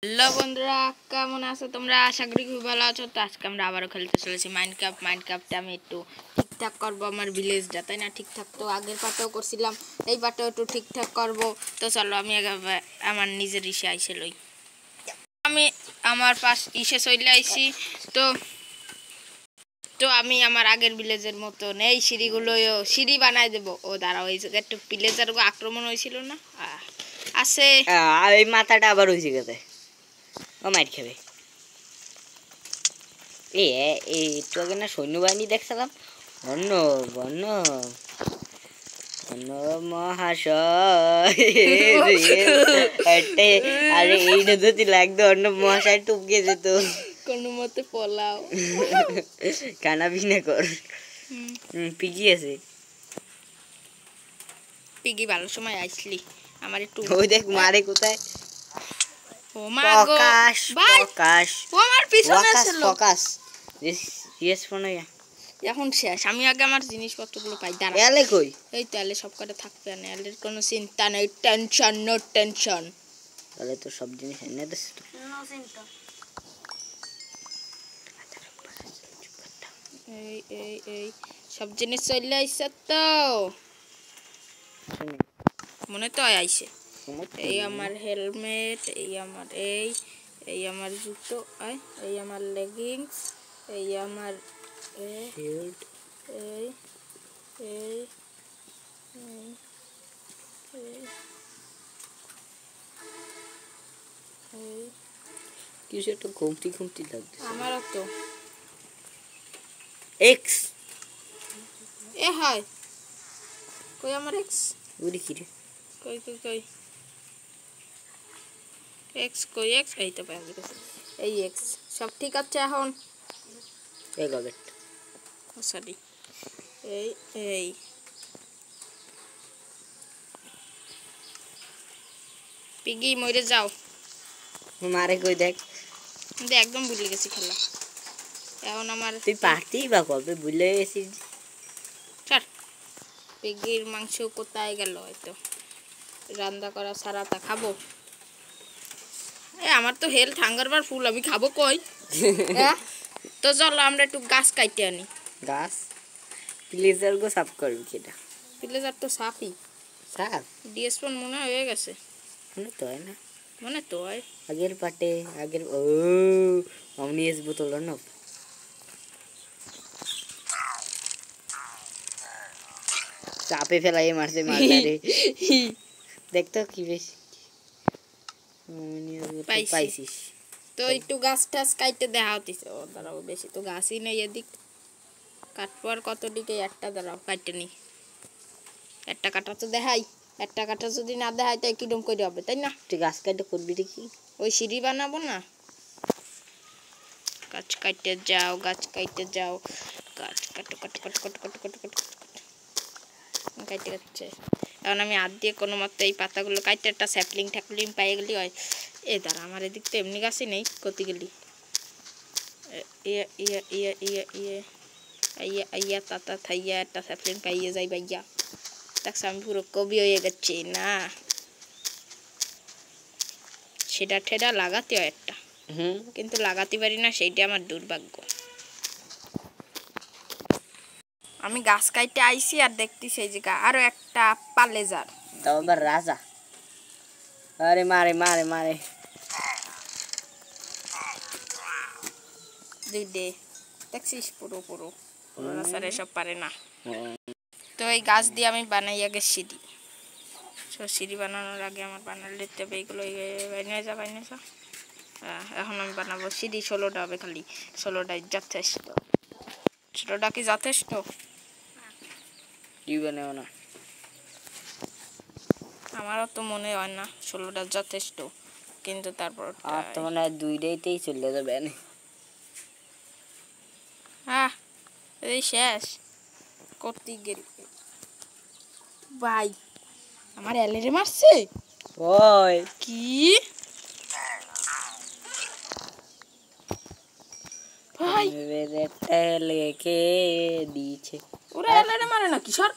Hello বন্ধুরা, কেমন আছো তোমরা? আশা করি খুব ভালো আছো। তো আজকে আমরা আবারও খেলতে চলেছি মাইনক্রাফটে আমি একটু ঠিকঠাক করবো আমার ভিলেজটা, তাই না? ঠিকঠাক তো আগের পাটেও করছিলাম, এই পাটেও একটু ঠিকঠাক করবো। তো চলো আমি আমার নিজের ইসে আইসে লই। আমি আমার পাশ ইসে চলে আইসি। তো তো আমি আমার আগের ভিলেজের মতন এই সিঁড়িগুলোও সিঁড়ি বানাই দেবো। ও দাঁড়াও, এই জায়গায় একটু ভিলেজার আক্রমণ হয়েছিল না, আছে এই মাথাটা আবার হয়েছে গেছে, ও মাইর খাবে। একটু আগে না সৈন্যবাহিনী দেখছিলাম, অন্য বন্য অন্য মহাশয়। আরে এইটা যদি লাগতো অন্য মহাশয় টুপকে যেত। কোনো মতে পলাও কানা বিনা কর। পিগি আছে, পিগি ভালো সময় আইসলি। আমার একটু ওই দেখ মারে কোথায়। ও মা গো ভাই, ও আমার পিছনে ছিল। ফোকাস ইয়েস ফোন এখন শেষ। আমি আগে আমার জিনিসপত্রগুলো পাই। দাঁড়া, এলে কই? এই তো এলে সব কটা থাকবে না, এলের কোনো চিন্তা নেই। Tension, no tension. তাহলে তো সব জিনিস এনে দিস তো। নো চিন্তা। এই এই এই সব জিনিস চলে আইছে তো, মনে তো আইছে। এই আমার হেলমেট, এই আমার এই আমার জুতো, এই আমার লেগিংস, এই আমার শিল্ড, এই এই কিছু একটা কমতি কমতি লাগছে আমারও তো। এক্স এ হয় কই আমার এক্স? ওরে কি রে? কই কই কই এক্স কই? এক্স এই তো পাই গেছে। এই এক্স সব ঠিক আছে এখন। এই গবেট সরি, এই এই পিগি মরে যাও। মারে কই দেখ, কিন্তু একদম ভুলে গেছি খেলা। এখন আমার তুই পারতেই বা কবে ভুলে গেছিস? ছাড়, পিগির মাংস কোথায় গেল? হয়তো রান্না করা সারাটা খাবো। আমার তো হেলথ হাঙ্গারবার ফুল, আমি খাবো কই? তো চলো আমরা একটু গাছ কাটতে আনি। গাছ প্লেজার গো সাফ করবি কিটা? প্লেজার তো সাফই, সাফ ডিএসপন মনে হয়ে গেছে। মনে তো হয় না, মনে তো হয়। আগের পাটে আগের ও অমনি এস বোতল না চাপে ফেলাই মারছে মারলারে। দেখতো কি বেশি পাইছিস। তো একটু গাছ টাছ কাটতে দেখা হতিছে। ও দাঁড়াও, বেশি তো গাছই নেই এদিক। কাটবো আর কত দিকে? একটা দাঁড়াও কাটতে নি, একটা কাটা তো দেখাই। একটা কাটা যদি না দেখাই তাই কিরম করে হবে, তাই না? তুই গাছ কাটতে করবি কি? ওই সিঁড়ি বানাবো না। গাছ কাটতে যাও, গাছ কাটতে যাও, গাছ কাটো কাটো কাটো কাটো কাটো কাটো কাটো কাটতে কাটছে। এখন আমি হাত দিয়ে কোনো মতো এই পাতাগুলো কাটতে একটা স্যাপলিং ট্যাপলিং পাই গেলি হয়। এ দাঁড়া, আমার এদিক তো এমনি গাছই নেই, কতি গেলি ইয়ে ইয়ে ইয়ে ইয়ে ইয়ে ইয়ে ইয়া তাতা থাইয়া একটা স্যাপলিং পাইয়ে যাই ভাইয়া। দেখছ আমি পুরো কবি হয়ে গেছি না? সেটা ঠেডা লাগাতে হয় একটা, কিন্তু লাগাতে পারি না, সেইটা আমার দুর্ভাগ্য। আমি গাছ কাটতে আইছি আর দেখতেছি সেই জায়গা আরো একটা প্লেজার। তাও আবার রাজা। আরে মারে মারে মারে দুইডে দেখছিস, পুরো পুরো পুরো রাস্তার এসব পারে না। তো এই গাছ দিয়ে আমি বানাই আগে সিঁড়ি। তো সিঁড়ি বানানোর আগে আমার বানালে দিতে হবে এইগুলো। বাইনে যা বাইনে যা। এখন আমি বানাবো সিঁড়ি। 16টা হবে খালি, 16টাই যথেষ্ট। 16টা কি যথেষ্ট? না আমারও তো মনে হয় না 16টা যথেষ্ট, কিন্তু তারপর তো মনে হয় 2টাই চলে যাবে। এই শেষ করতে গেল ভাই, আমার এলেরে মারছে। ওই কি ভাই, লেকে দিয়েছে। ওরা এলেরে মারে না কিশোর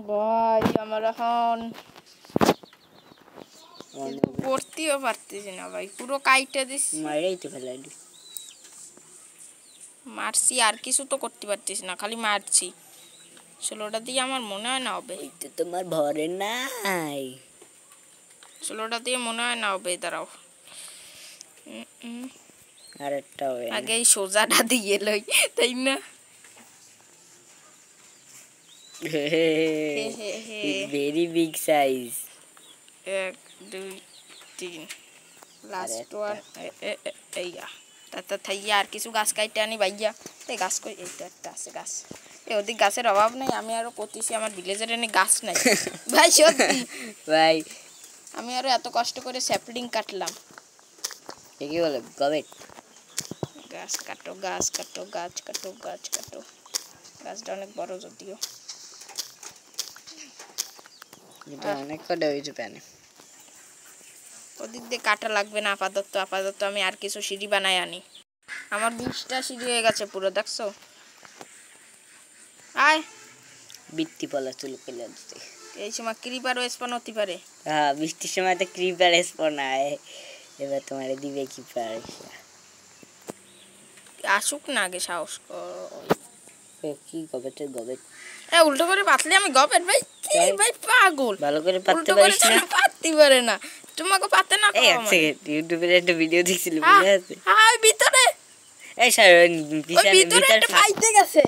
ভাই। আমার এখন করতেও পারতেছি না ভাই, পুরো কাইটা দিছি। মারেই তো ফেলাই দি। মারছি, আর কিছু তো করতে পারতেছি না, খালি মারছি। 16টা দিয়ে আমার মনে হয় না হবে। তো তোমার ভরে নাই। 16টা দিয়ে মনে হয় না হবে, দাঁড়াও। আর একটা হবে আগে এই সোজাটা দিয়ে লই, তাই না? Very big size. 1 2 3 last one. এইয়া তা থাইয়া আর কিছু গাছ কাইতে আনি ভাইয়া। এই গাছ কই? এই তো একটা আছে গাছ। এই ওদিক গাছের অভাব নেই, আমি আরো করতেছি, আমার ভিলেজের এনে গাছ নাই ভাই, সত্যি ভাই। আমি আরো এত কষ্ট করে স্যাপলিং কাটলাম। কি বলে গবেট? গাছ কাটো, গাছ কাটো, গাছ কাটো, গাছ কাটো। গাছটা অনেক বড় যদিও। এটা অনেক কটা হয়েছে প্যানে। ওদিক দিয়ে কাটা লাগবে না আপাতত আমি আর কিছু সিঁড়ি বানাই আনি। আমার 20টা সিঁড়ি হয়ে গেছে পুরো, দেখছো? আয় বৃত্তি পলা চুল পেলে দিতে। এই সময় ক্রিপারও স্পন হতে পারে। হ্যাঁ, বৃষ্টির সময় তো ক্রিপার স্পন হয়। এবার তোমার দিবে ক্রিপার। আসুক না আগে, সাহস কি গবেটের গবেট? উল্টো করে পাতলে আমি গবেট ভাই? কি ভাই পাগল? ভালো করে পাততে উল্টো করে পারিস না? পাততে পারে না, তোমাকে পাতে না। এই এক সেকেন্ড, ইউটিউবের একটা ভিডিও দেখছিলি, হ্যাঁ বুঝে আছে? হ্যাঁ, ভিতরে এই স্যার ওই ভিতরে একটা পাইতে গেছে।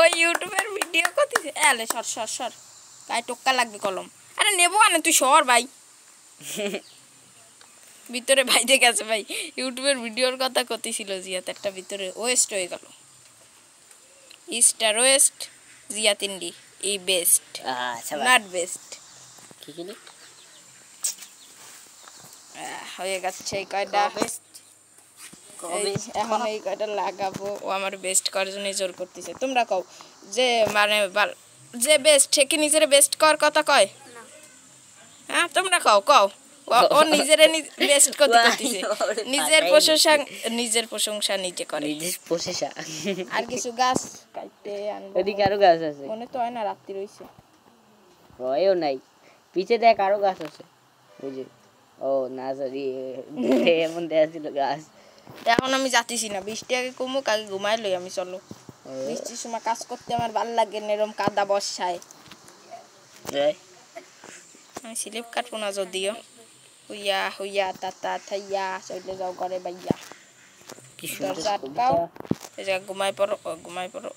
ওই ইউটিউবের ভিডিও করতেছে। এলে সর সর সর, গায়ে টোক্কা লাগবে কলম। আরে নেবো না, তুই সর ভাই। ভিতরে ভাইতে গেছে ভাই, ইউটিউবের ভিডিওর কথা করতেছিল জিয়াত, একটা ভিতরে ওয়েস্ট হয়ে গেল। ইস্ট আর ওয়েস্ট, জিয়াত ইন্ডি এই বেস্ট, নট বেস্ট। কি কি হয়ে গেছে এই কয়টা। এখন এই কয়টা লাগাবো। ও আমার বেস্ট করার জন্য জোর করতেছে। তোমরা কও যে মানে যে বেস্ট সে কি নিজের বেস্ট করার কথা কয়? হ্যাঁ তোমরা কও কও। ও নিজের বেস্ট করতে করতেছে, নিজের প্রশংসা নিজে করে। নিজের প্রশংসা। আর কিছু গাছ কাটতে আনবো। ওদিকে আরো গাছ আছে, মনে তো হয় না রাত্রি রইছে। রয়ও নাই, পিছে দেখ আরো গাছ আছে। বুঝি ও না সরি, এমন দেয়া ছিল গাছ। এখন আমি যাচ্ছি না, বৃষ্টি আগে কমুক, আগে ঘুমাই লই আমি। চলো, বৃষ্টির সময় কাজ করতে আমার ভালো লাগে না, এরকম কাদা বর্ষায়। আমি স্লিপ কাটবো না যদিও। হুইয়া হুইয়া তাতা থাইয়া চলে যাও ঘরে বাইয়া। দরজা আটকাও, এই জায়গা ঘুমাই পড়ো, ঘুমাই পড়ো।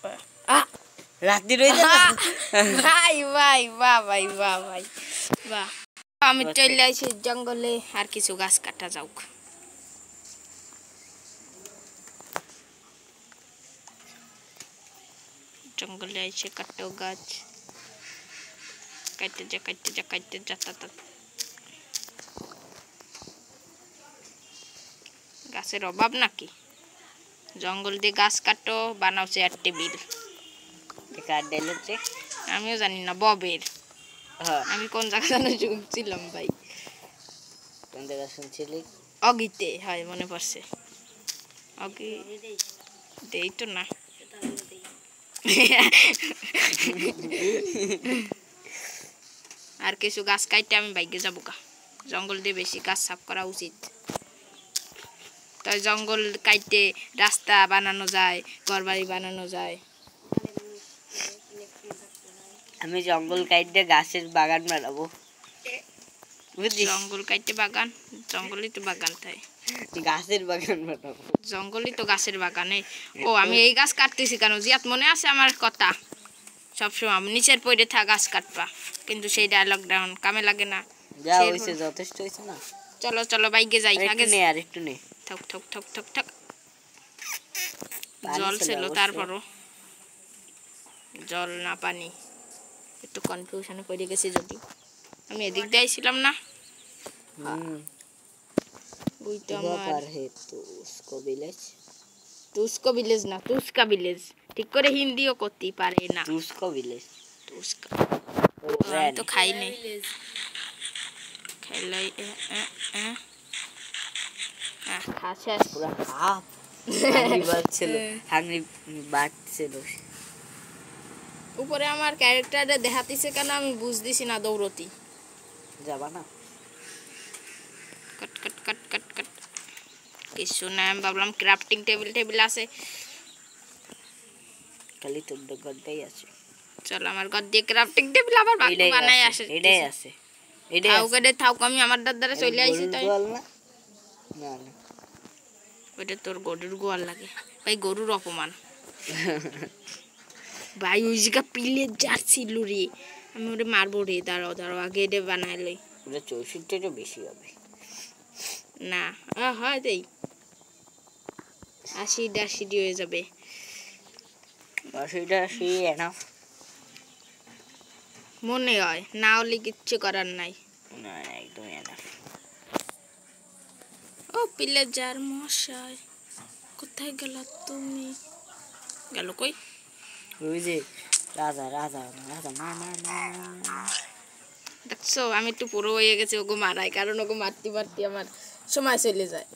রাত্রি রইছে ভাই ভাই বাহ ভাই বাহ ভাই বাহ। আমি চলে আইছি জঙ্গলে, আর কিছু গাছ কাটা যাওক। জঙ্গলে আইছে কাটো গাছ, কাটতে যা কাটতে যা কাটতে যা। গাছের অভাব নাকি? জঙ্গল দিয়ে গাছ কাটো, বানাও চেয়ার টেবিল। আমিও জানি না, ববের। আমি কোন জায়গায় শুনছিলাম ভাই, কোন জায়গা শুনছিলি? অগিতে হয়, মনে পড়ছে। অগি দেই তো না। আর কিছু গাছ কাটতে আমি বাইকে যাবো গা। জঙ্গল দিয়ে বেশি গাছ সাফ করা উচিত। তাই জঙ্গল কাটতে রাস্তা বানানো যায়, ঘরবাড়ি বানানো যায়। আমি জঙ্গল কাটতে গাছের বাগান বানাবো। জঙ্গল কাটতে বাগান, জঙ্গলই তো বাগান, তাই গাছের বাগান বানাবো। জঙ্গলই তো গাছের বাগানে। ও আমি এই গাছ কাটতেছি কেন? জিয়াত মনে আছে আমার কথা? সবসময় আমি নিচের পড়ে থাক গাছ কাটবা, কিন্তু সেই ডায়লগটা এখন কামে লাগে না। যা হইছে যথেষ্ট হইছে না? চলো চলো বাইকে যাই। আগে নে আর একটু নে। ঠক ঠক ঠক ঠক ঠক। জল ছিল, তারপরও জল না পানি, একটু কনফিউশনে পড়ে গেছি। যদি আমি এদিক দিয়ে আইছিলাম না, বুঝতে আমার তুস্কো ভিলেজ না, তুস্কা ভিলেজ। ঠিক করে হিন্দিও করতেই পারে না। তুস্কো ভিলেজ, তুস্কা আমি তো খাই নাই। খাইলাই খাসে পুরা হাফ হাংরি বাড়ছিল, হাংরি বাড়ছিল। উপরে আমার ক্যারেক্টারটা দেখাতিছে কেন আমি বুঝতেছি না দৌড়তি যাবা না কট কট কট কট কট কিছু না আমি ভাবলাম ক্রাফটিং টেবিল আছে খালি তোর গদ্দাই আছে চল আমার ঘর দিয়ে ক্রাফটিং টেবিল আবার বানাই আসে এটাই আছে এটাই থাক আমি আমার দ্বারা চলে আইছি তাই গোয়াল না না না ওটা তোর গরুর গোয়াল লাগে ভাই গরুর অপমান ভাই ওই জায়গা পিলে যাচ্ছিল রে আমি ওরে মারবো রে দাঁড়াও আগে এটা বানাইলে ওটা 64টা বেশি হবে না হয় তাই 80 হয়ে যাবে 80 এনাফ মনে হয় না হলে কিচ্ছু করার নাই না একদম এনাফ ও পিলে যার মশাই কোথায় গেল তুমি গেল কই ওই যে রাজা না দেখছো আমি একটু পুরো হয়ে গেছে ওগো মারাই কারণ ওগো মারতে আমার সময় চলে যায়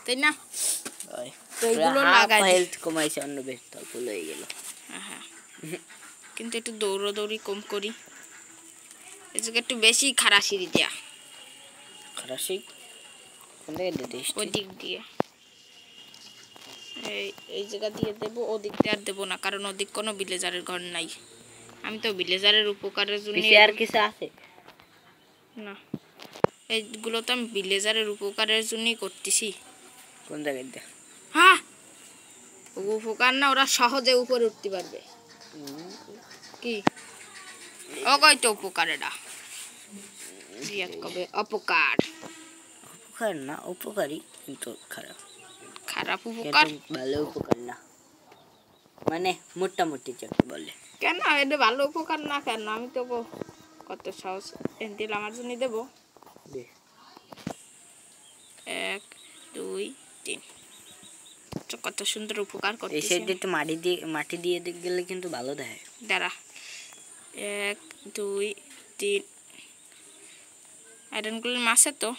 তাই না তো এগুলো লাগাই হেলথ কমাইছে অন্য বেশ তো ফুল হয়ে গেল হ্যাঁ কিন্তু একটু দৌড়ি কম করি এই জায়গা একটু বেশি খারাসিরি দেয়া খারাসি কোন দিকে দিস ওই দিক দিয়ে এই জায়গা দিয়ে দেবো ওদিক দিয়ে আর দেবো না কারণ ওদিক কোনো ভিলেজারের ঘর নাই আমি তো ভিলেজারের উপকারের জন্য আর কিছু আছে না এইগুলো তো আমি ভিলেজারের উপকারের জন্যই করতেছি কোন জায়গায় দে হ্যাঁ উপকার না ওরা সহজে উপরে উঠতে পারবে কি ওই তো উপকার এটা কবে অপকার না উপকারী কিন্তু খারাপ উপকার ভালো উপকার না মানে মোটামুটি যাকে বলে কেন এটা ভালো উপকার না কেন আমি তো কত সাহস দিলাম আমার জন্য দেবো 1 2 3 কত সুন্দর উপকার করতেছে এই সাইডে একটু মাটি দিয়ে গেলে কিন্তু ভালো দেয় দাঁড়া 1 2 3 আয়রনগুলো মাছে তো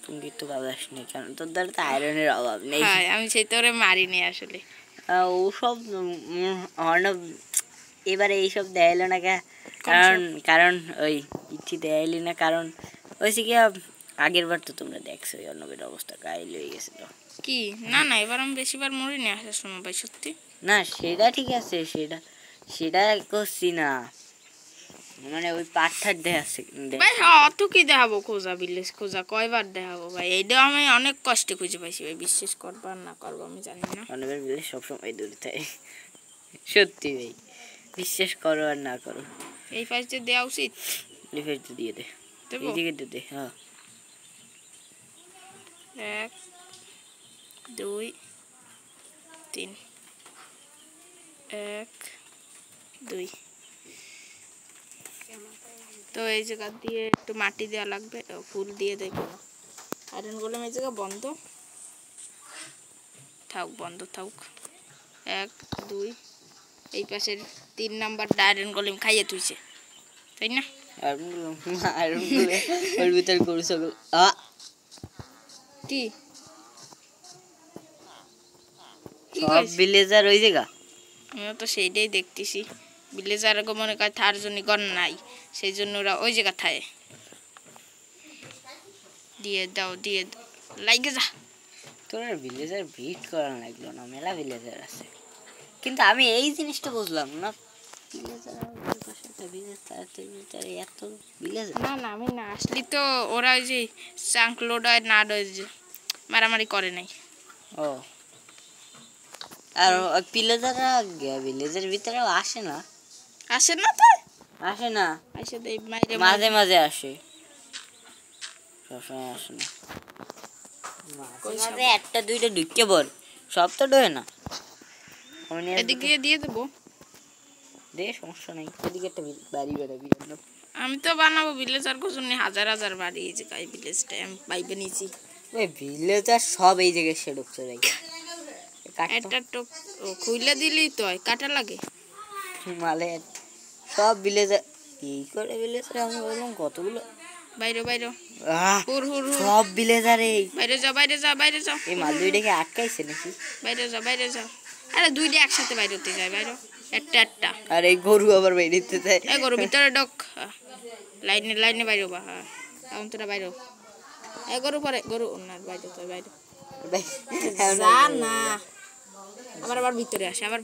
তুমি তো ভালো আসনি কারণ তোর দ্বারা তো আয়রনের অভাব নেই হ্যাঁ আমি সেই তোরে মারিনি আসলে ওসব এবারে এইসব দেয়াইলো না কারণ ওই ইচ্ছি দেয়াইলি না কারণ ওইসে কি আগের বার তো তোমরা দেখছো ওই অন্নবের অবস্থা গাইল হয়ে গেছিল কি না এবার আমি বেশিবার মরিনি আসার সময় ভাই সত্যি না সেটা ঠিক আছে সেটা করছি না মানে ওই পাথর দেখাচ্ছে ভাই অত কি দেখাবো খোঁজা কয়বার দেখাবো ভাই এইটা আমি অনেক কষ্টে খুঁজে পাইছি ভাই বিশ্বাস করবার না করবো আমি জানি না অন্নবের ভিলেজ সবসময় দূরে থাকে সত্যি ভাই বিশ্বাস করো আর না করো এই ফাইজটা দেওয়া উচিত এই ফাইজটা দিয়ে দে এইদিকে দে হ্যাঁ 1 2 3 1 2 তো এই জায়গা দিয়ে একটু মাটি দেওয়া লাগবে ফুল দিয়ে দেবো আয়রন গোলেম এই জায়গা বন্ধ থাক 1 2 এই পাশের 3 নাম্বার আয়রন গোলেম খাইয়ে তুইছে তাই না আয়রন গোলেম ওর ভিতর গরু ছাগল কি সব ভিলেজার ওই জায়গা আমি তো সেইটাই দেখতেছি ভিলেজার মনে করে তার জন্য গণ নাই সেই জন্য ওরা ওই জায়গা থাকে দিয়ে দাও লাগে যা তোর ভিলেজার ভিট করা লাগলো না মেলা ভিলেজার আছে কিন্তু আমি এই জিনিসটা বুঝলাম না না আমি না আসলি তো ওরা ওই যে চাঙ্ক লোড হয় না মারামারি করে নাই ও আর ভিলেজাররা ভিলেজের ভিতরেও আসে না তো আসে না মাঝে মাঝে আসে সবসময় আসে না মাঝে একটা দুইটা ঢুকে পড় সব তো ডোয় না এদিকে দিয়ে দেবো দে সমস্যা নাই এদিকে একটা বাড়ি বানাবি আমি তো বানাবো ভিলেজার জন্য হাজার বাড়ি এই যে গাই ভিলেজটা আমি পাইবে নিয়েছি ওই ভিলেজার সব এই জায়গায় সেডক চলে একটা তো খুইলে দিলেই তো কাটা লাগে মালে সব ভিলেজার এই করে ভিলেজার আমি বললাম কতগুলো বাইরে সব ভিলেজার এই বাইরে যাও এই মাল দুইটাকে আটকাইছে নাকি বাইরে যাও আরে দুইটা একসাথে বাইরে হতে যায়, বাইরে একটা একটা। আর এই গরু আবার বাইরে হতে যায়। এই গরু ভিতরে ঢোক, লাইনে লাইনে বাইরে বা। হ্যাঁ এখন তোরা বাইরে, এই গরু পরে গরু না বাইরে তো বাইরে যা না। আবার ভিতরে আসে আবার।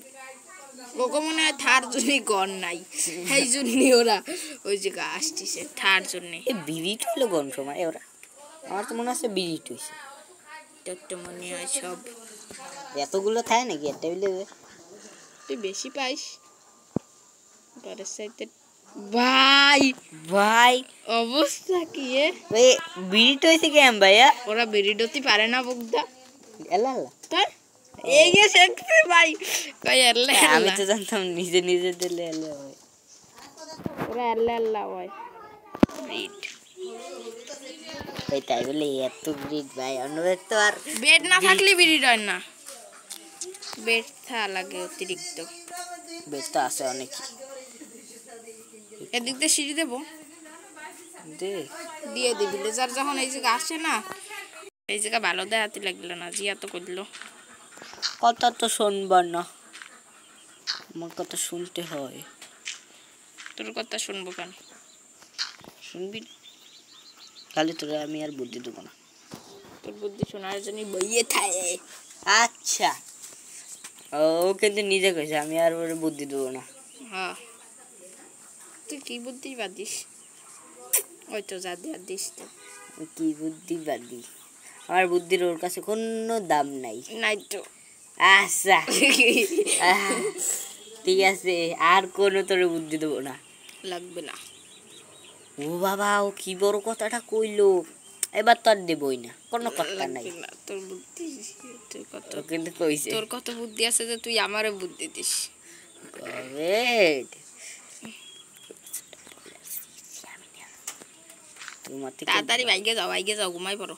ওকে মনে হয় থার জন্য ঘর নাই, এই জন্যই ওরা ওই জায়গা আসতেছে থার জন্যে। এই বিরিট হলো কোন সময় ওরা? আমার তো মনে হচ্ছে বিরিট হয়েছে। তোর তো মনে হয় সব এতগুলো থাকে নাকি একটা টেবিলে? তুই বেশি পাইস ঘরের সাইতে। ভাই ভাই অবস্থা কি এ? ভাই বিরিট হয়েছে কেম ভাইয়া? ওরা বেরিডতে পারে না বুকদা এলা এলা তাই এই গেছে ভাই কই এল্লা আমি তো জানতাম নিজে নিজে দিলে এলে হয়। ওরা এল্লা এল্লা হয় ব্রিড। ভাই তাই বলে এত ব্রিড ভাই অন্যদের তো আর বেড না থাকলে ব্রিড হয় না, বেড থা লাগে অতিরিক্ত। বেড তো আছে অনেক। এদিক দিয়ে সিঁড়ি দেবো, দে দিয়ে দিবি লেজার যখন এই জায়গা আসে না, এই জায়গা ভালো দেখাতে লাগলো না, জিয়া তো করলো। কথা তো শুনবার না, আমার কথা শুনতে হয়। তোর কথা শুনবো কেন? শুনবি না? তাহলে তোরা আমি আর বুদ্ধি দেবো না। তোর বুদ্ধি শোনার জন্য বইয়ে থাকে। আচ্ছা ও কিন্তু নিজে কইছে আমি আর ওর বুদ্ধি দেবো না। হ্যাঁ তুই কি বুদ্ধি বাদিস? ওই তো যা দিয়ে দিস তো। কি বুদ্ধি বাদি? আমার বুদ্ধির ওর কাছে কোনো দাম নাই। নাই তো। আচ্ছা ঠিক আছে আর কোনো তোর বুদ্ধি দেবো না। লাগবে না। ও বাবা ও কি বড় কথাটা কইলো, এবার তো আর দেবই না, কোনো কথা নাই। লাগবে না তোর বুদ্ধি। তোর কত ও কিন্তু কইছে তোর কত বুদ্ধি আছে যে তুই আমারে বুদ্ধি দিস। করেক্ট। তোমার থেকে তাড়াতাড়ি বাইকে যাও ঘুমাই পড়ো।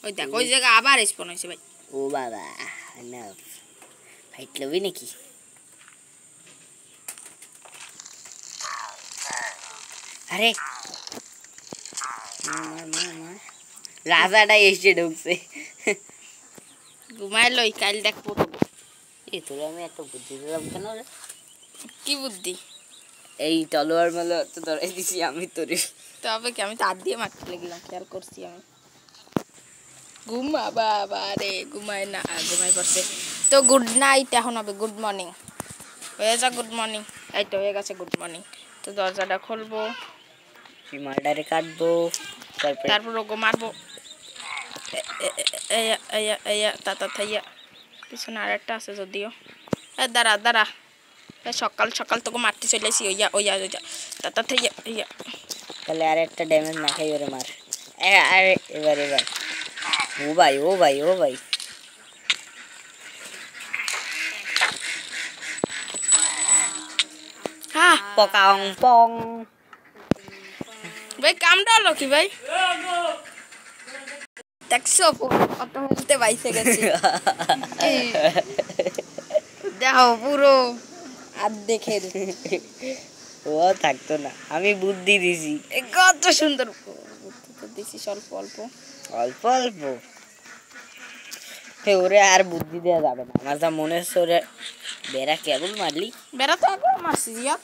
ওই দেখ ওই জায়গা আবার স্পন হয়েছে ভাই। ও বাবা না ফাইট লবি নাকি? আরে রাজাটা এসে ঢুকছে। ঘুমাই লই কাল দেখবো। এই তোর আমি এত বুদ্ধি দিলাম কেন রে? কি বুদ্ধি? এই তলোয়ার মালো তো ধরাই দিছি আমি তোরে। তবে কি আমি তো হাত দিয়ে মারতে লাগলাম, খেয়াল করছি আমি। ঘুমা বাবা রে ঘুমায় না, ঘুমাই পড়ছে তো। গুড নাইট এখন হবে গুড মর্নিং। হয়ে যা গুড মর্নিং। এই তো হয়ে গেছে গুড মর্নিং। তো দরজাটা খুলবো, সীমাটারে কাটবো, তারপর ওগো মারবো। তাতা থাইয়া পিছনে আর একটা আছে যদিও। দাঁড়া দাঁড়া, সকাল সকাল তোকে মারতে চলেছি। ওইয়া ওইয়া ওইয়া তাতা থাইয়া ইয়া। তাহলে আর একটা ড্যামেজ না খাই ওরে মার। আরে এবার এবার ও ভাই ও ভাই ও ভাই হ্যাঁ পকাং পং। ভাই কামটা হলো কি ভাই? দেখছো কত হেলতে বাইসে গেছে। দেখো পুরো আর্ধেক হেল। ও থাকতো না, আমি বুদ্ধি দিছি। কত সুন্দর দিছি, অল্প অল্প অল্প অল্প ওরে আর বুদ্ধি দেওয়া যাবে না। আমার যা মনে হচ্ছে ওরে বেড়া কেবল মারলি। বেড়া তো একবার মারছি জিয়া,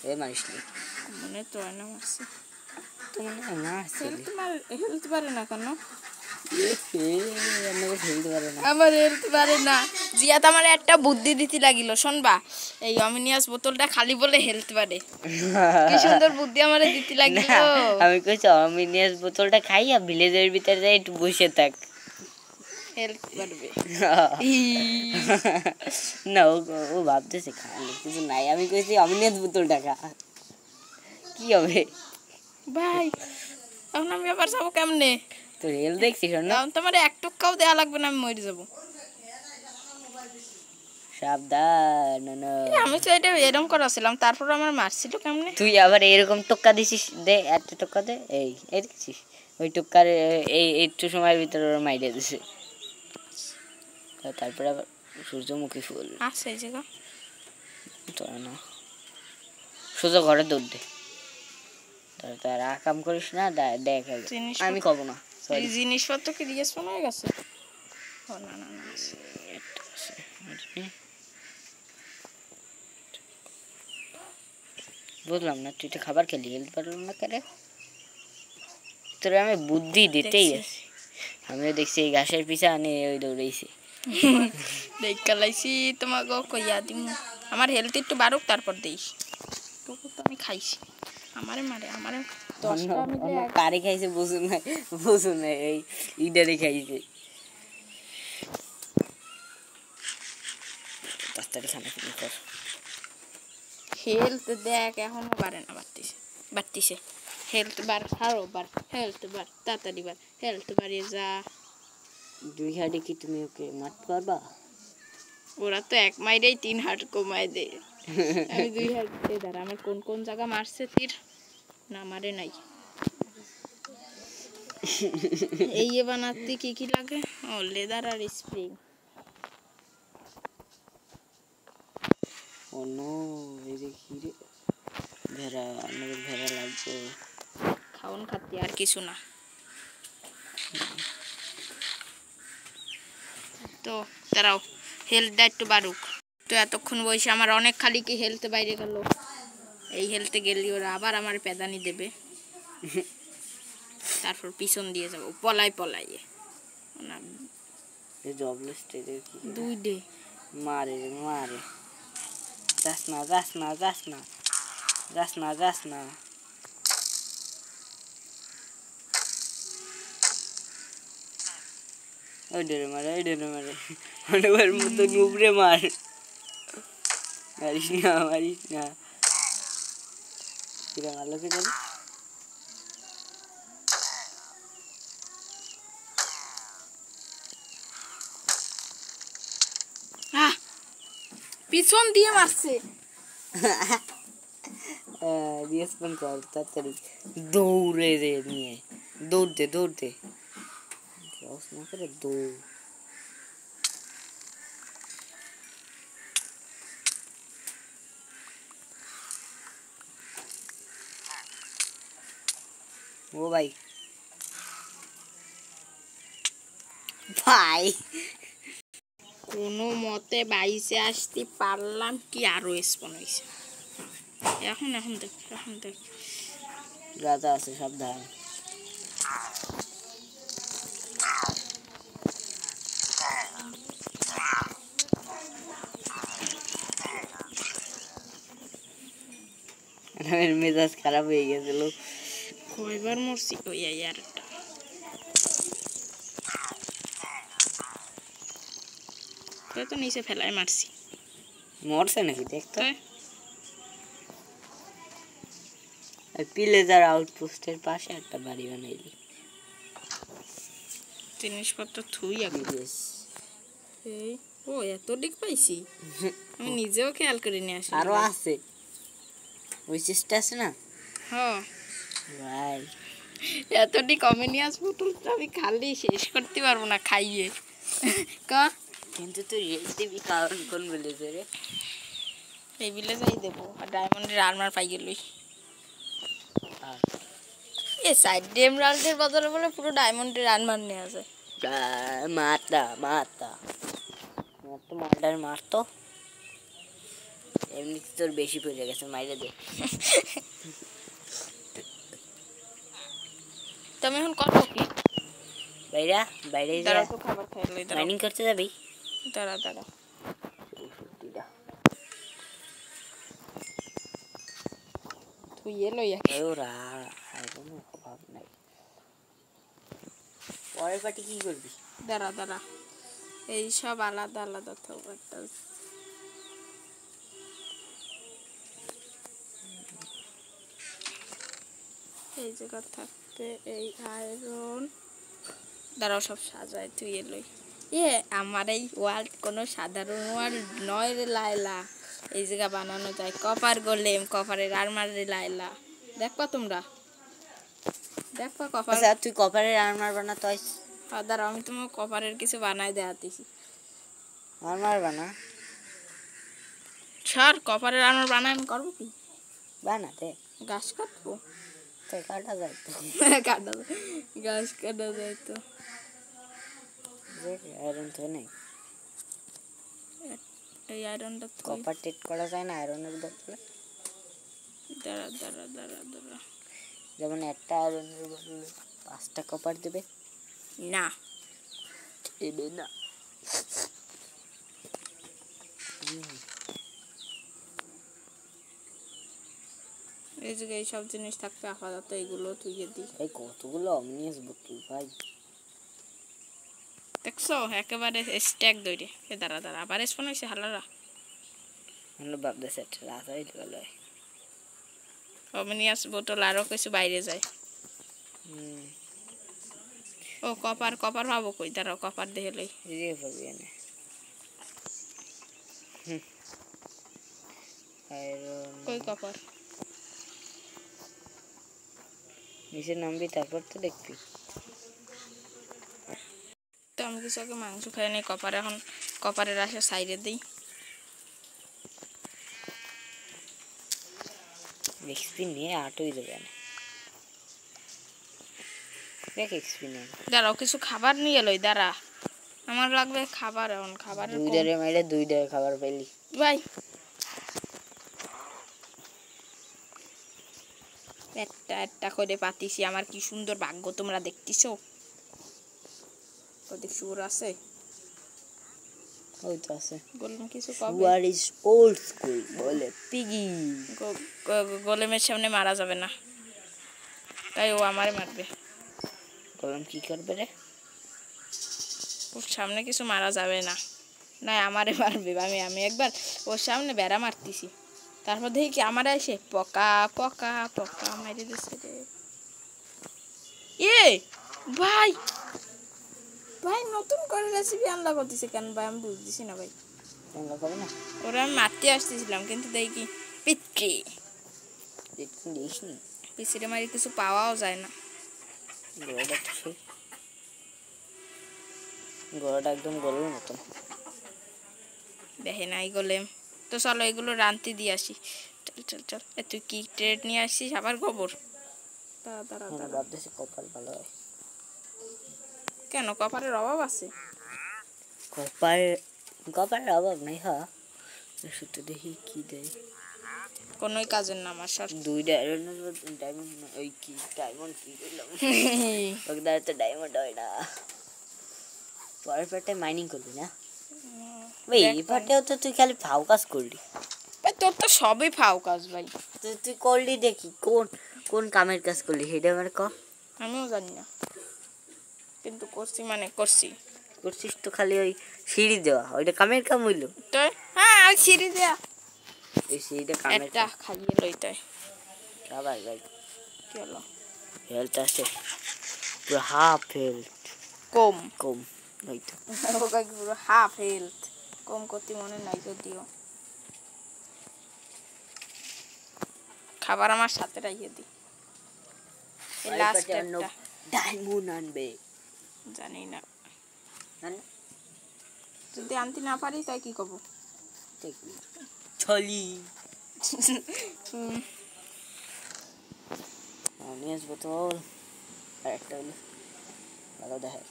এ মারিস নি মনে তো হয় না মারছি। তো মনে হয় মারছি। হেলতে পারে না কেন? খেলতে পারে না আমার হেলতে পারে না। জিয়া তো আমার একটা বুদ্ধি দিতে লাগিল শুনবা, এই অমিনিয়াস বোতলটা খালি বলে হেলতে পারে। কি সুন্দর বুদ্ধি আমারে দিতে লাগিল। আমি কইছি অমিনিয়াস বোতলটা খাইয়া ভিলেজের ভিতরে যাই একটু বসে থাক, হেলতে পারবে। না ও ভাবতেছে খাওয়ালে কিছু নাই। আমি কইছি অমিনিয়াস বোতলটা খা, কি হবে ভাই এখন আমি আবার যাবো কেমনে? তোর হেল দেখছিস না? তোমার এক টুকাও দেয়া লাগবে না, আমি মরে যাবো। সাবধান। আমি তো এটা এরকম করেছিলাম, তারপর আমার মারছিল কেমনে? তুই আবার এরকম টোক্কা দিছিস, দে একটা টোক্কা দে। এই এই দেখছিস ওই টোক্কার এই একটু সময়ের ভিতরে ওরা মাইরে দিছে। তারপরে আবার সূর্যমুখী ফুল আছে এই জায়গা তো না, সোজা ঘরে দৌড় দে। তার কাম করিস না, দেখ আমি কব না। এই জিনিসপত্র কি রিয়েসপন হয়ে গেছে? ও না না না বুঝলাম না, তুই তো খাবার খেলি, হেল্প পারলাম না কেন? তোরে আমি বুদ্ধি দিতেই আছি। আমিও দেখছি এই ঘাসের পিছা আনে ওই দৌড়াইছি। দেখালাইছি তোমাকে কইয়া দিম। আমার হেলথ একটু বাড়ুক তারপর দিস। তোকে তো আমি খাইছি। আমারে মারে আমারে 10টা মিলে কারে খাইছে বুঝুন না এই ইডারে খাইছে। তাড়াতাড়ি খানা কিনে কর। হেলথ দেখ এখনো বাড়ে না, বাড়তিছে। হেলথ বার আরো বার, হেলথ বার তাড়াতাড়ি বার, হেলথ বাড়িয়ে যা। 2 হাড়ি কি তুমি ওকে মারতে পারবা? ওরা তো 1 মাইরেই 3 হাট কমায় দেয়। আমি 2 হাট দিয়ে দাঁড়া। আমার কোন কোন জায়গা মারছে তীর না মারে নাই। এই বানাতে কি কি লাগে? ও লেদার আর স্প্রিং। ও নো, এই দেখি রে ভেড়া, আমাদের ভেড়া লাগবে। খাওন খাতি আর কিছু না। তো দাঁড়াও, হেলথটা একটু বাড়ুক। তো এতক্ষণ বসে আমার অনেক খালি কি হেলথ বাইরে গেল। এই হেলথে গেলি ওরা আবার আমার পেদানি দেবে। তারপর পিছন দিয়ে যাবো পলাইয়ে না। জবলেস স্টেজে কি 2 ডে মারে যাস না। ওই ডেরে মারে অনেকবার মতো নুবরে মারিস না কিরা ভালো কে যাবি। পিছন দিয়ে মারছে। রিসপন্ড কর তাড়াতাড়ি, দৌড়ে রে নিয়ে দৌড়তে না করে দৌড়। ও ভাই কোনো মতে 22-এ আসতে পারলাম কি আরো স্পন হয়েছে। এখন দেখ রাজা আছে সাবধান। আমার মেজাজ খারাপ হয়ে গেছিল। কয়বার মরছি ওই আরেকটা। তো নিচে ফেলায় মারছি। মরছে নাকি দেখতো। পিলেজার আউটপোস্টের পাশে একটা বাড়ি বানাইলি। জিনিসপত্র থুই আগে। এই ও এত ডিক পাইছি, আমি নিজেও খেয়াল করে নিয়ে আসি। আরো আছে ওই চেষ্টা আছে না। হ্যাঁ ভাই এতটি কমে নিয়ে আসবো তো আমি খালি শেষ করতে পারবো না খাইয়ে। কা কিন্তু তুই রেট দিবি কারণ কোন ভিলেজে রে? এই ভিলেজেই দেবো। আর ডায়মন্ডের আর্মার পাই গেলই। এ সাইড এমরাল্ডের বদলে বলে পুরো ডায়মন্ডের আর্মার নেওয়া যায়। মারতো এমনি তোর বেশি পড়ে গেছে, মাইরে দে। তুমি এখন করবো কি? বাইরে দাঁড়াও তো খাবার খাইলে মাইনিং করতে যাবি। দাঁড়া তুই এলো ওরা কোনো অভাব নাই। পরের পার্টি কি করবি? দাঁড়া এই সব আলাদা আলাদা থাকবে। এই জায়গা থাকবে এই আয়রন। দাঁড়াও সব সাজায় তুই এলোই। আমার এই ওয়ার্ল্ড কোনো সাধারণ ওয়ার্ল্ড নয় রে লাইলা। এই জায়গা বানানো যায় কপার গোলেম, কপারের আর্মার রে লাইলা। দেখবা তোমরা কপার। তুই কপারের আর্মার বানাতো। দাঁড়াও আমি তোমাকে কপারের কিছু বানাই দেখাতেছি। আর্মার বানা স্যার, কপারের আর্মার বানাই আমি করবো কি? বানাতে গাছ কাটবো। কাটা যায় তো। গাছ কাটা যায় তো। আয়রন তো নেই। এই আয়রনটা কপার টেট করা যায় না আয়রনের বদলে? দাঁড়া দাঁড়া দাঁড়া দাঁড়া, যেমন একটা আয়রনের বদলে 5টা কপার দেবে। না দেবে না। এই যে এইসব জিনিস থাকতে আপাতত এগুলো থুইয়ে দিই। এই কতগুলো অমনিয়াস বোতল ভাই, দেখছো একেবারে স্ট্যাক দইরে। এ দাঁড়া দাঁড়া, আবার স্পন হয়েছে হালারা। আমরা ভাবতেছি একটা রাত হইলে গেল। অমনিয়াস বোতল আরো কিছু বাইরে যায়। ও কপার কপার পাবো কই, দাঁড়াও কপার দেখে লই। এই যে পাবি এনে আয়রন কই কপার? নিচে নামবি তারপর তো দেখবি। তো আমি কিছু আগে মাংস খাই নাই, কপার এখন কপারের আশা সাইডে দিই। এক্সপি নিয়ে আটই দেবে না, দেখ এক্সপি নেই। দাঁড়াও কিছু খাবার নিয়ে লই, দাঁড়া আমার লাগবে খাবার। এখন খাবারের 2 ডে মেরে 2 ডে খাবার পেলি ভাই। একটা একটা করে পাতিছি, আমার কি সুন্দর ভাগ্য তোমরা দেখতেছো। ওদিক সুর আছে, ওই তো আছে। বললাম কিছু কবে। সুয়ার ইজ ওল্ড স্কুল বলে পিগি। গোলেমের সামনে মারা যাবে না, তাই ও আমারে মারবে। গোলাম কি করবে রে? ওর সামনে কিছু মারা যাবে না, না আমারে মারবে। আমি একবার ওর সামনে বেড়া মারতেছি, তারপর দেখি কি আমার এসে পকা পকা পকা মারি দিচ্ছে রে। এ ভাই, ভাই নতুন করে রেসিপি আনলা করতেছে কেন ভাই, আমি বুঝতেছি না ভাই। আমরা করব না, ওরা আমি মারতে আসতেছিলাম কিন্তু দেখি পিচ্ছি দেখুন দেখিনি। পিছিয়ে মারি কিছু পাওয়াও যায় না। গোড়াটা তো সেই গোড়াটা একদম গরুর মতন। দেখে নাই গোলেম। তো চলো এগুলো রানতে দিয়ে আসি। চল চল চল। তুই কি ট্রেড নিয়ে আসছিস আবার খবর? দাঁড়া দাঁড়া দাঁড়া, ভাবতেছি কপাল ভালো হয়। কেন কপারের অভাব আছে? কপালের অভাব নাই। হ্যাঁ শুধু দেখি কি দেয়। কোনোই কাজের না আমার সর। 2 ডায়মন্ড ওই কি ডায়মন্ড কি বললাম ওদের তো ডায়মন্ড হয় না। পরের পার্টে মাইনিং করবি না ভাই? এই পার্টেও তো তুই খালি ফাও কাজ করলি ভাই, তোর তো সবই ফাও কাজ ভাই। তুই করলি দেখি কোন কোন কামের কাজ করলি সেটা আমার ক। আমিও জানি না, কিন্তু করছি মানে করছি। করছিস তো খালি ওই সিঁড়ি দেওয়া, ওইটা কামের কাম হইলো? তো হ্যাঁ আর সিঁড়ি দেয়া ওই সিঁড়িটা কামের একটা কাম। খাইয়ে লই তাই। আবার ভাই কি হলো? হেলথ আছে পুরো হাফ হেলথ। কম কম ওই তো ওকে পুরো হাফ হেলথ। কম করতে মনে নাই যদিও। খাবার আমার সাথে রাখিয়ে দিই। এই লাস্ট একটা ডায়মন্ড আনবে জানি না, যদি আনতে না পারি তাই কি করবো? ছলি নিয়ে আসবো তোর। আর একটা হলো ভালো দেখে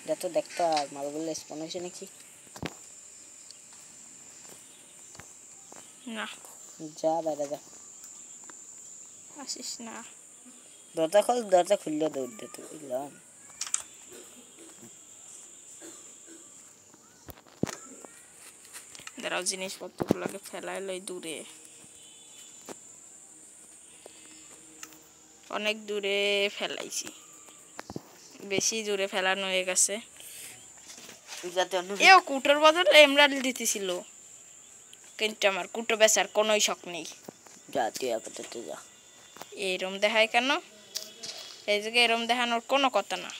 যত দেখতো আর মাল বললে স্পন হয়েছে নাকি? না যা বাইরে যা, আসিস না। দরজা খোল, দরজা খুললে দৌড় দে তো বুঝলাম। দাঁড়াও জিনিসপত্রগুলোকে ফেলাই লই দূরে, অনেক দূরে ফেলাইছি, বেশি দূরে ফেলানো হয়ে গেছে। যাতে অন্য এও কুটোর বদলে এমরাল্ড দিতেছিল, কিন্তু আমার কুটো বেচার কোনোই শখ নেই। যা তুই আপাতত যা। এরম দেখায় কেন? এই জায়গায় এরম দেখানোর কোনো কথা না।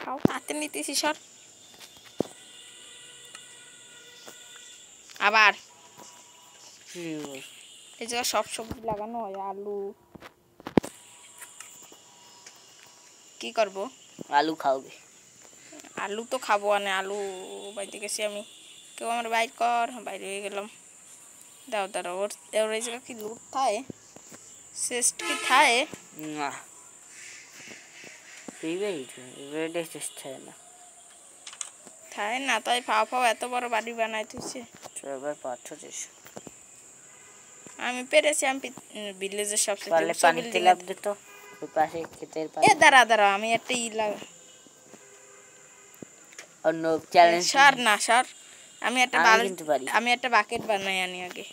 খাও হাতে নিতেছি সর। আবার এই জায়গায় সব সবজি লাগানো হয়, আলু। কি করব? আলু খাওবে? আলু তো খাবো, না আলু বাইতে গেছি আমি। কেউ আমার বাইর কর, বাইরে হয়ে গেলাম। দাও দাঁড়াও, ওর এই জায়গা কি লুট থায়? চেস্ট কি থায়? না এইবারই তো, এবারে চেষ্টা হয় না। খায় না তাই ফাও ফাও এত বড় বাড়ি বানাই তুইছে সবার পাথর এসে আমি পেরেছি আমি ভিলেজের সবচেয়ে পারলে উঁচু পানিতে বিল্ডিং লাফ দিত ওই পাশে ক্ষেতের এ পাশে দাঁড়া দাঁড়া আমি একটা অন্য চ্যালেঞ্জ সার না সার আমি একটা আমি কিন্তু পারি আমি একটা বাকেট বানাই আনি আগে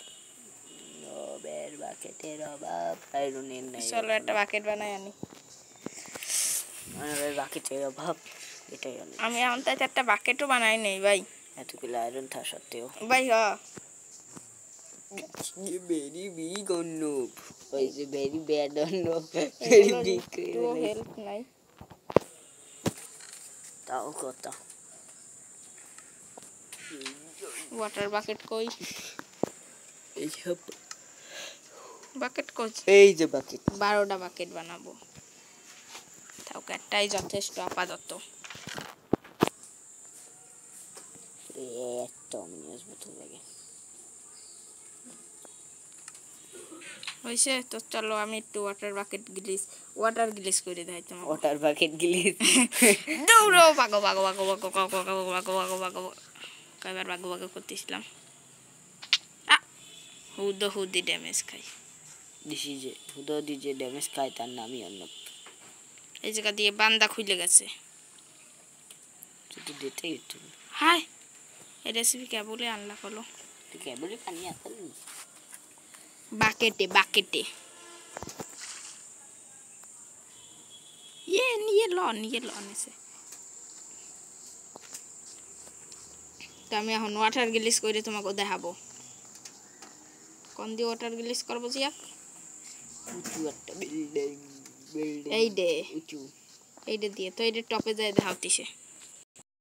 রবের বাকেটের অভাব আয়রনের নাই চলো একটা বাকেট বানাই আনি রবের বাকেটের অভাব এটাই আমি এখন তাই একটা বাকেটও বানাই নেই ভাই এতগুলো আয়রন থাকা সত্ত্বেও ভাই হ ভেরি বিগ অন্নব ওই যে very bad Arnab very big তো হেল্প নাই তাও কথা ওয়াটার বাকেট কই এইসব বাকেট কই এই যে বাকেট 12টা বাকেট বানাবো তাও একটাই যথেষ্ট আপাতত একটা মিনিস বোতল লাগে হইছে তো চলো আমি একটু ওয়াটার গ্লিস করে দেই তোমাকে ওয়াটার বাকেট গিলিস দৌড়ো পাগো পাগো পাগো পাগো পাগো পাগো পাগো পাগো পাগো কয়বার পাগো পাগো করতেছিলাম হুদি ড্যামেজ খাই দিছি যে হুদি যে ড্যামেজ খায় তার নামই অন্নব এই জায়গা দিয়ে বান্দা খুলে গেছে শুধু দিতেই হতো হাই এই রেসিপি কেবলই আনলা হলো কেবলই পানি আসল বাকেটে নিয়ে লন এসে তো আমি এখন ওয়াটার গ্লিস করে তোমাকে দেখাবো কোন দিয়ে ওয়াটার গ্লিস করবো জিয়া উঁচু একটা বিল্ডিং উঁচু এইটা দিয়ে তো এইটা টপে যায় দেখাতিছে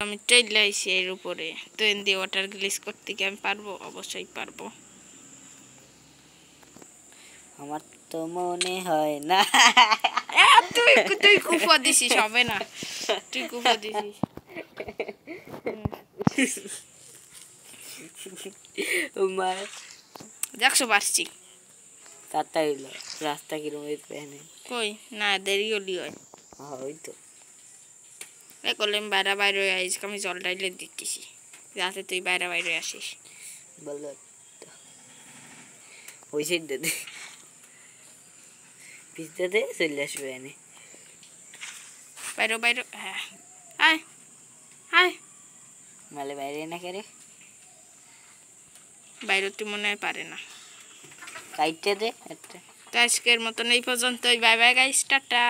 আমি চলে আইছি এর উপরে তো এন দিয়ে ওয়াটার গ্লিস করতে কি আমি পারবো অবশ্যই পারবো আমার তো মনে হয় না তুই কুফা দিছিস হবে না তুই কুফা দিছিস দেখছো পারছি তাতা হইল রাস্তা কিরম পেনে কই না দেরি হলি হয় ওই তো করলে আমি বাইরে আইস আমি জল ডাইলে দিতেছি যাতে তুই বাইরে আসিস বল ওই সাইড দে পিছতে চলে আসবে এনে বাইরে হ্যাঁ আয় আয় মালে বাইরে না করে বাইরে তুই মনে হয় পারে না কাইটে দে একটা তো আজকের মতন এই পর্যন্তই বাই বাই গাইস টাটা